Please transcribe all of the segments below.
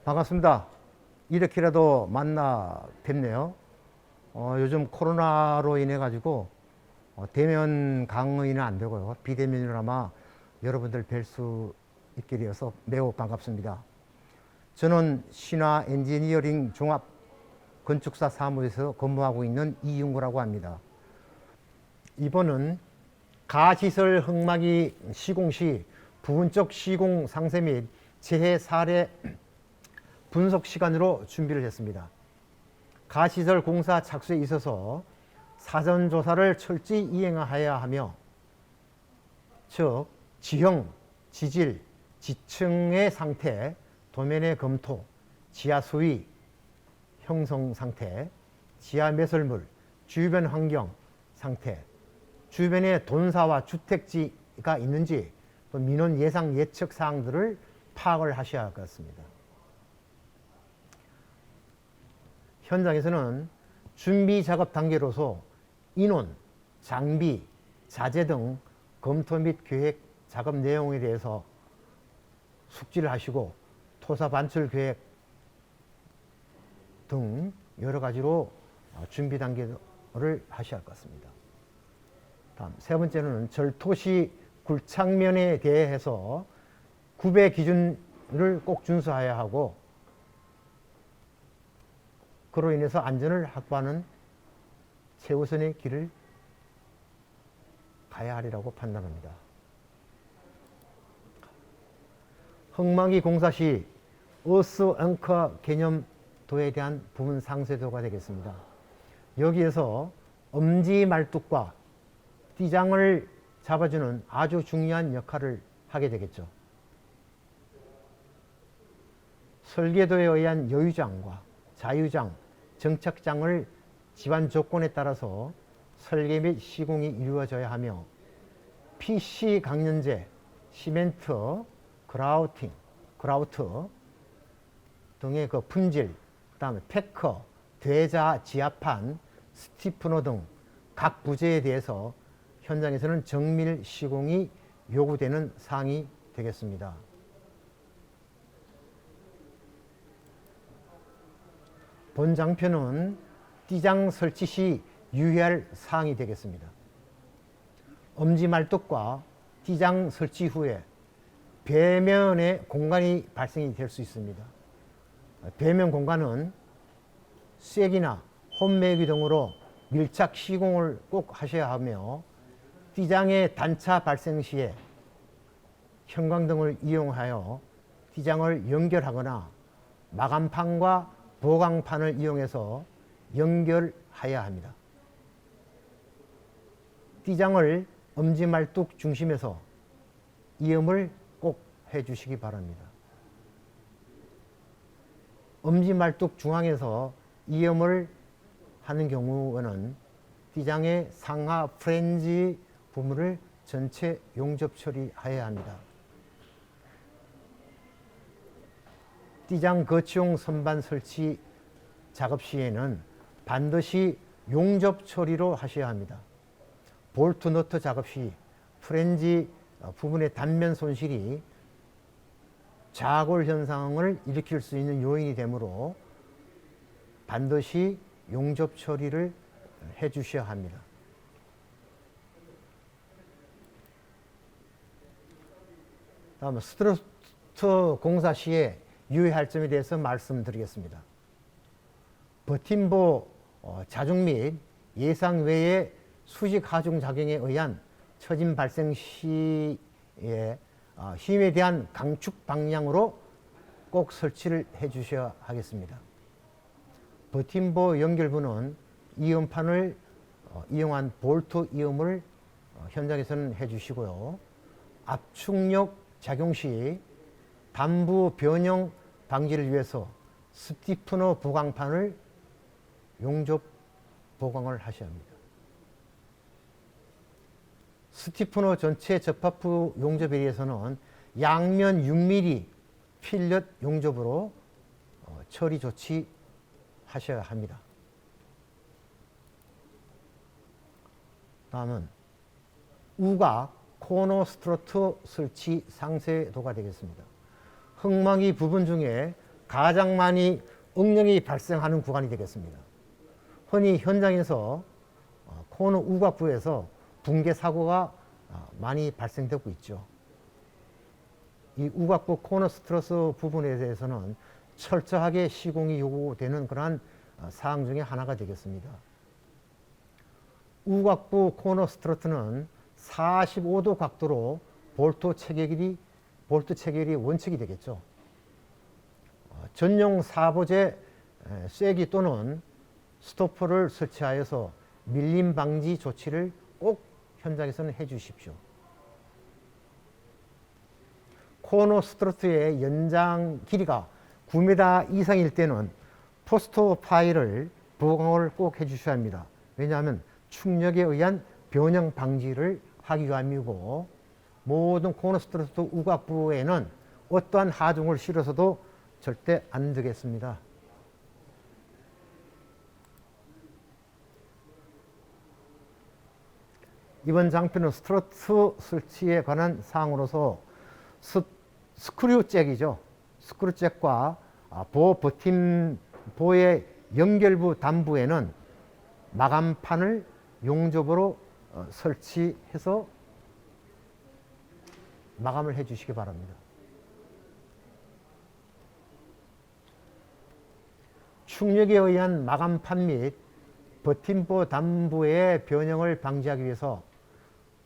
반갑습니다. 이렇게라도 만나 뵙네요. 요즘 코로나로 인해 가지고 대면 강의는 안 되고요. 비대면으로 아마 여러분들 뵐 수 있게 되어서 매우 반갑습니다. 저는 신화 엔지니어링 종합 건축사 사무소에서 근무하고 있는 이윤구라고 합니다. 이번은 가시설 흙막이 시공 시 부분적 시공 상세 및 재해 사례 분석 시간으로 준비를 했습니다. 가시설 공사 착수에 있어서 사전 조사를 철저히 이행하여야 하며, 즉 지형, 지질, 지층의 상태, 도면의 검토, 지하 수위 형성 상태, 지하 매설물, 주변 환경 상태, 주변에 돈사와 주택지가 있는지, 또 민원 예상 예측 사항들을 파악을 하셔야 할 것 같습니다. 현장에서는 준비 작업 단계로서 인원, 장비, 자재 등 검토 및 계획 작업 내용에 대해서 숙지를 하시고, 토사 반출 계획 등 여러 가지로 준비 단계를 하셔야 할 것 같습니다. 다음 세 번째는 절토시 굴착면에 대해서 구배 기준을 꼭 준수해야 하고, 그로 인해서 안전을 확보하는 최우선의 길을 가야 하리라고 판단합니다. 흙막이 공사 시 어스 앵커 개념도에 대한 부분 상세도가 되겠습니다. 여기에서 엄지 말뚝과 띠장을 잡아주는 아주 중요한 역할을 하게 되겠죠. 설계도에 의한 여유장과 자유장, 정착장을 집안 조건에 따라서 설계 및 시공이 이루어져야 하며, PC 강연제, 시멘트, 그라우트 등의 그 품질, 그 다음에 패커, 대자, 지하판, 스티프너 등 각 부재에 대해서 현장에서는 정밀 시공이 요구되는 사항이 되겠습니다. 본 장표는 띠장 설치 시 유의할 사항이 되겠습니다. 엄지말뚝과 띠장 설치 후에 배면에 공간이 발생이 될 수 있습니다. 배면 공간은 쐐기나 홈매기 등으로 밀착 시공을 꼭 하셔야 하며, 띠장의 단차 발생 시에 형광등을 이용하여 띠장을 연결하거나 마감판과 보강판을 이용해서 연결해야 합니다. 띠장을 엄지말뚝 중심에서 이음을 꼭 해주시기 바랍니다. 엄지말뚝 중앙에서 이음을 하는 경우에는 띠장의 상하 프렌지 부분을 전체 용접 처리해야 합니다. 띠장 거치용 선반 설치 작업 시에는 반드시 용접 처리로 하셔야 합니다. 볼트 너트 작업 시 프렌지 부분의 단면 손실이 자골 현상을 일으킬 수 있는 요인이 되므로 반드시 용접 처리를 해 주셔야 합니다. 다음은 스트러트 공사 시에 유의할 점에 대해서 말씀드리겠습니다. 버팀보 자중 및 예상 외의 수직 하중 작용에 의한 처짐 발생 시에 힘에 대한 강축 방향으로 꼭 설치를 해 주셔야 하겠습니다. 버팀보 연결부는 이음판을 이용한 볼트 이음을 현장에서는 해 주시고요. 압축력 작용 시 단부 변형 방지를 위해서 스티프너 보강판을 용접 보강을 하셔야 합니다. 스티프너 전체 접합부 용접에 의해서는 양면 6mm 필렛 용접으로 처리 조치하셔야 합니다. 다음은 우각 코너 스트러트 설치 상세도가 되겠습니다. 흙막이 부분 중에 가장 많이 응력이 발생하는 구간이 되겠습니다. 흔히 현장에서 코너 우곽부에서 붕괴 사고가 많이 발생되고 있죠. 이 우곽부 코너 스트러스 부분에 대해서는 철저하게 시공이 요구되는 그러한 사항 중에 하나가 되겠습니다. 우곽부 코너 스트러트는 45도 각도로 볼트 체결이 원칙이 되겠죠. 전용 사보제 쐐기 또는 스토퍼를 설치하여서 밀림 방지 조치를 꼭 현장에서는 해 주십시오. 코너 스트러트의 연장 길이가 9m 이상일 때는 포스터 파일을 보강을 꼭 해주셔야 합니다. 왜냐하면 충격에 의한 변형 방지를 하기 위함이고, 모든 코너 스트러트 우곽부에는 어떠한 하중을 실어서도 절대 안 되겠습니다. 이번 장표는 스트러트 설치에 관한 사항으로서 스크류잭이죠. 스크류잭과 버팀보의 연결부 단부에는 마감판을 용접으로 설치해서 마감을 해 주시기 바랍니다. 충격에 의한 마감판 및 버팀보 단부의 변형을 방지하기 위해서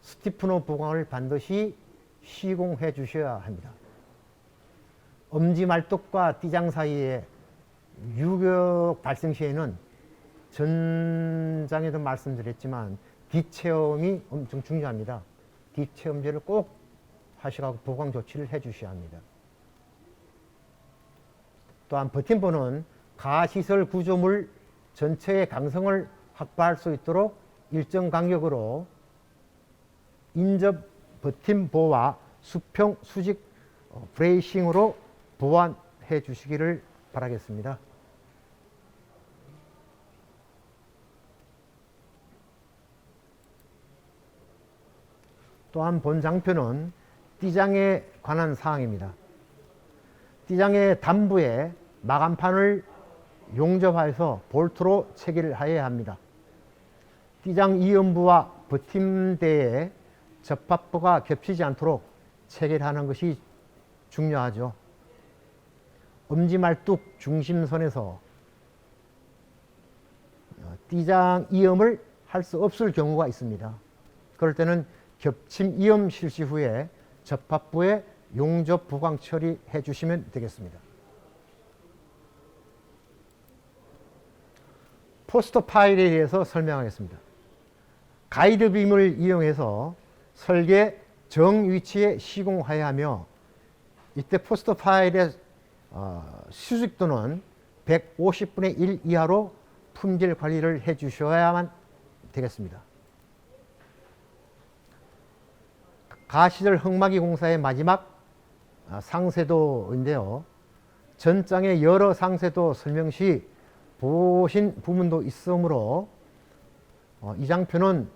스티프너 보강을 반드시 시공해 주셔야 합니다. 엄지말뚝과 띠장 사이에 유격 발생 시에는 전장에도 말씀드렸지만 뒷체험이 엄청 중요합니다. 뒷체험제를 꼭 하시고 보강 조치를 해 주셔야 합니다. 또한 버팀보는 가시설 구조물 전체의 강성을 확보할 수 있도록 일정 간격으로 인접 버팀보와 수평 수직 브레이싱으로 보완해 주시기를 바라겠습니다. 또한 본 장표는 띠장에 관한 사항입니다. 띠장의 단부에 마감판을 용접하여서 볼트로 체결하여야 합니다. 띠장 이음부와 버팀대의 접합부가 겹치지 않도록 체결하는 것이 중요하죠. 엄지말뚝 중심선에서 띠장 이음을 할 수 없을 경우가 있습니다. 그럴 때는 겹침 이음 실시 후에 접합부에 용접 보강 처리해 주시면 되겠습니다. 포스터 파일에 대해서 설명하겠습니다. 가이드빔을 이용해서 설계 정위치에 시공해야 하며, 이때 포스터 파일의 수직도는 150분의 1 이하로 품질 관리를 해 주셔야만 되겠습니다. 가시절 흙막이 공사의 마지막 상세도인데요. 전장의 여러 상세도 설명 시 보신 부분도 있으므로 이 장표는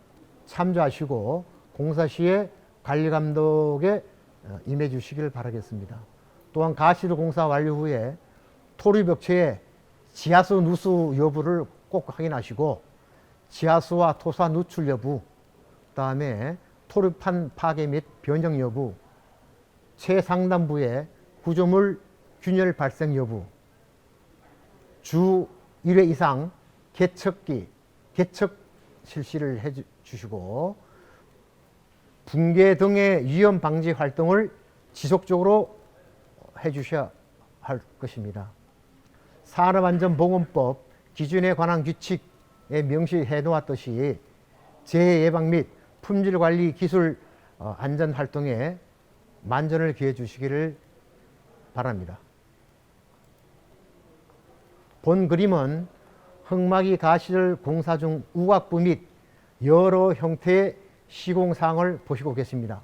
참조하시고 공사 시에 관리감독에 임해 주시길 바라겠습니다. 또한 가시를 공사 완료 후에 토류벽체의 지하수 누수 여부를 꼭 확인하시고, 지하수와 토사 누출 여부, 그 다음에 토류판 파괴 및 변형 여부, 최상단부의 구조물 균열 발생 여부, 주 1회 이상 개척 실시를 해 주시고, 붕괴 등의 위험 방지 활동을 지속적으로 해 주셔야 할 것입니다. 산업안전보건법 기준에 관한 규칙에 명시해 놓았듯이 재해 예방 및 품질관리 기술 안전활동에 만전을 기해 주시기를 바랍니다. 본 그림은 흙막이 가시절 공사 중 우곽부 및 여러 형태의 시공사항을 보시고 계십니다.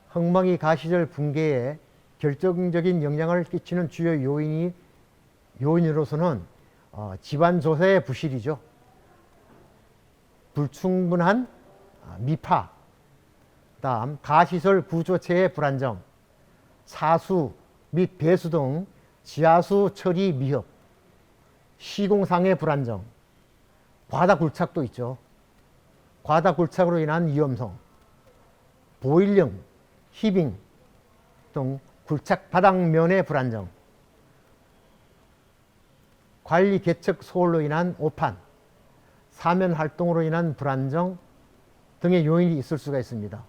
흙막이 가시절 붕괴에 결정적인 영향을 끼치는 주요 요인으로서는 집안 조세의 부실이죠. 불충분한 미파, 다음 가시설 구조체의 불안정, 사수 및 배수 등 지하수 처리 미흡, 시공상의 불안정, 과다 굴착도 있죠. 과다 굴착으로 인한 위험성, 보일령, 히빙 등 굴착 바닥면의 불안정, 관리 개척 소홀로 인한 오판, 사면 활동으로 인한 불안정 등의 요인이 있을 수가 있습니다.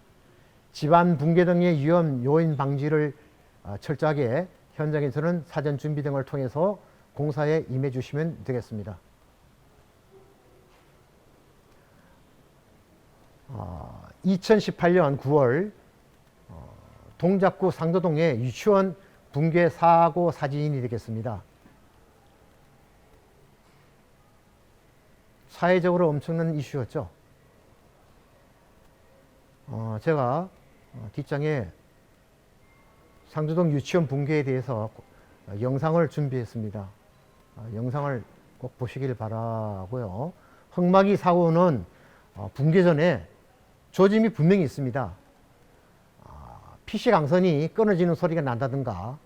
집안 붕괴 등의 위험 요인 방지를 철저하게 현장에서는 사전 준비 등을 통해서 공사에 임해 주시면 되겠습니다. 2018년 9월 동작구 상도동의 유치원 붕괴 사고 사진이 되겠습니다. 사회적으로 엄청난 이슈였죠. 제가 뒷장에 상도동 유치원 붕괴에 대해서 영상을 준비했습니다. 영상을 꼭 보시길 바라고요. 흙막이 사고는 붕괴 전에 조짐이 분명히 있습니다. PC 강선이 끊어지는 소리가 난다든가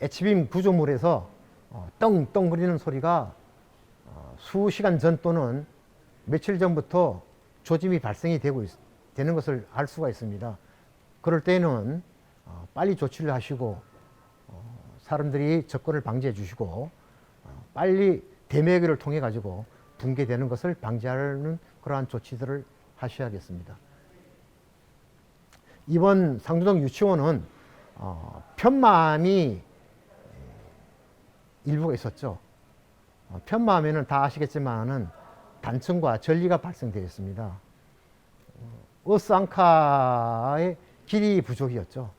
H빔 구조물에서 떵떵거리는 소리가 수시간 전 또는 며칠 전부터 조짐이 발생이 되는 것을 알 수가 있습니다. 그럴 때는 빨리 조치를 하시고 사람들이 접근을 방지해 주시고 빨리 대매기를 통해 가지고 붕괴되는 것을 방지하는 그러한 조치들을 하셔야겠습니다. 이번 상도동 유치원은 편마함이 일부가 있었죠. 편마함에는 다 아시겠지만은 단층과 전리가 발생되었습니다. 어스앙카의 길이 부족이었죠.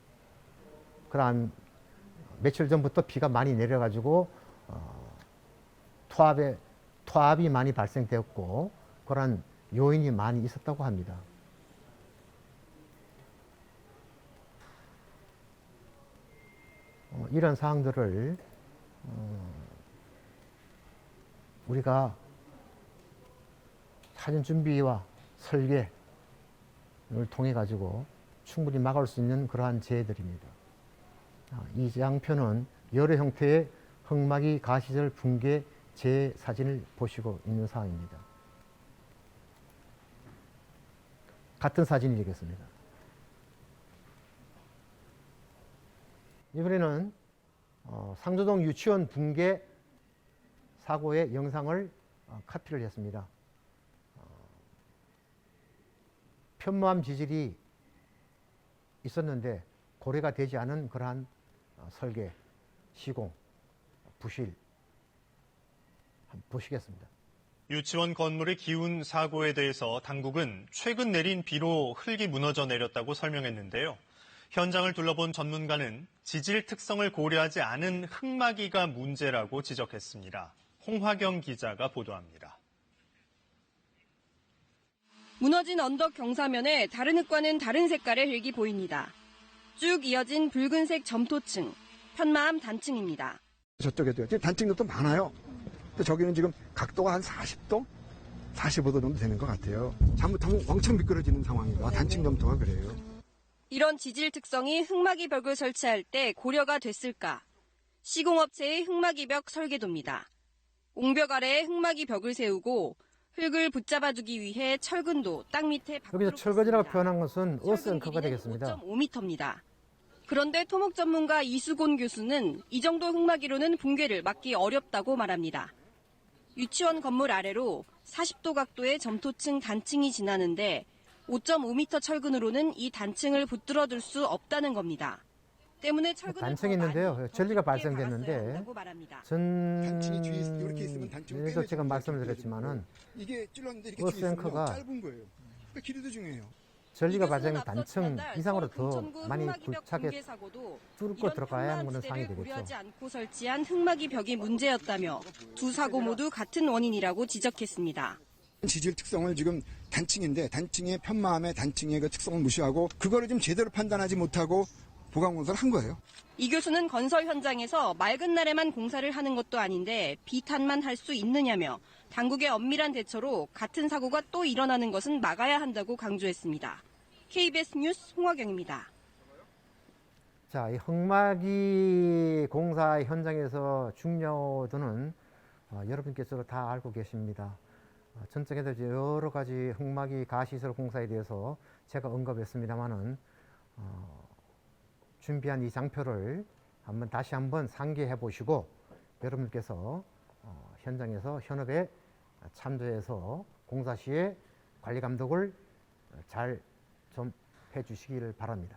그럼 며칠 전부터 비가 많이 내려가지고 토합이 많이 발생되었고 그런 요인이 많이 있었다고 합니다. 이런 사항들을 우리가 사전 준비와 설계를 통해 가지고 충분히 막을 수 있는 그러한 재해들입니다. 이 장표는 여러 형태의 흙막이 가시절 붕괴 재해 사진을 보시고 있는 사항입니다. 같은 사진이 되겠습니다. 이번에는 상도동 유치원 붕괴 사고의 영상을 카피를 했습니다. 편마함 지질이 있었는데 고려가 되지 않은 그러한 설계, 시공, 부실 한번 보시겠습니다. 유치원 건물의 기운 사고에 대해서 당국은 최근 내린 비로 흙이 무너져 내렸다고 설명했는데요. 현장을 둘러본 전문가는 지질 특성을 고려하지 않은 흙막이가 문제라고 지적했습니다. 홍화경 기자가 보도합니다. 무너진 언덕 경사면에 다른 흙과는 다른 색깔의 흙이 보입니다. 쭉 이어진 붉은색 점토층, 편마함 단층입니다. 저쪽에도 단층도 또 많아요. 근데 저기는 지금 각도가 한 40도, 45도 정도 되는 것 같아요. 잘못하면 왕창 미끄러지는 상황이다. 단층 점토가 그래요. 이런 지질 특성이 흙막이 벽을 설치할 때 고려가 됐을까? 시공업체의 흙막이 벽 설계도입니다. 옹벽 아래에 흙막이 벽을 세우고 흙을 붙잡아두기 위해 철근도 땅 밑에 여기서 철거지라고 표현한 것은 어스앵커가 되겠습니다. 5.5m입니다. 그런데 토목 전문가 이수곤 교수는 이 정도 흙막이로는 붕괴를 막기 어렵다고 말합니다. 유치원 건물 아래로 40도 각도의 점토층 단층이 지나는데 5.5m 철근으로는 이 단층을 붙들어둘 수 없다는 겁니다. 때문에 철근을 단층이 있는데요. 전리가 발생됐는데 단층이 뒤에 이렇게 있으면 단층을 전에도 제가 말씀을 드렸지만은 이게 찔렀는데 이렇게 어스앵커가 짧은 거예요. 그러니까 길이도 중요해요. 전리가 발생된 단층 이상으로 더 많이 굴착에 뚫고 들어가야 하는 그런 상황이 되겠죠. 고려하지 않고 설치한 흙막이 벽이 문제였다며 두 사고 모두 같은 원인이라고 지적했습니다. 지질 특성을 지금 단층인데 단층의 편마함의 단층의 그 특성을 무시하고 그거를 지금 제대로 판단하지 못하고 보강 공사를 한 거예요. 이 교수는 건설 현장에서 맑은 날에만 공사를 하는 것도 아닌데 비탄만 할 수 있느냐며 당국의 엄밀한 대처로 같은 사고가 또 일어나는 것은 막아야 한다고 강조했습니다. KBS 뉴스 홍화경입니다. 자, 이 흙막이 공사 현장에서 중요도는 여러분께서도 다 알고 계십니다. 전적에도 여러 가지 흙막이 가시설 공사에 대해서 제가 언급했습니다만은 준비한 이 장표를 다시 한번 상기해 보시고 여러분께서 현장에서 현업에 참조해서 공사 시에 관리 감독을 잘 좀 해주시기를 바랍니다.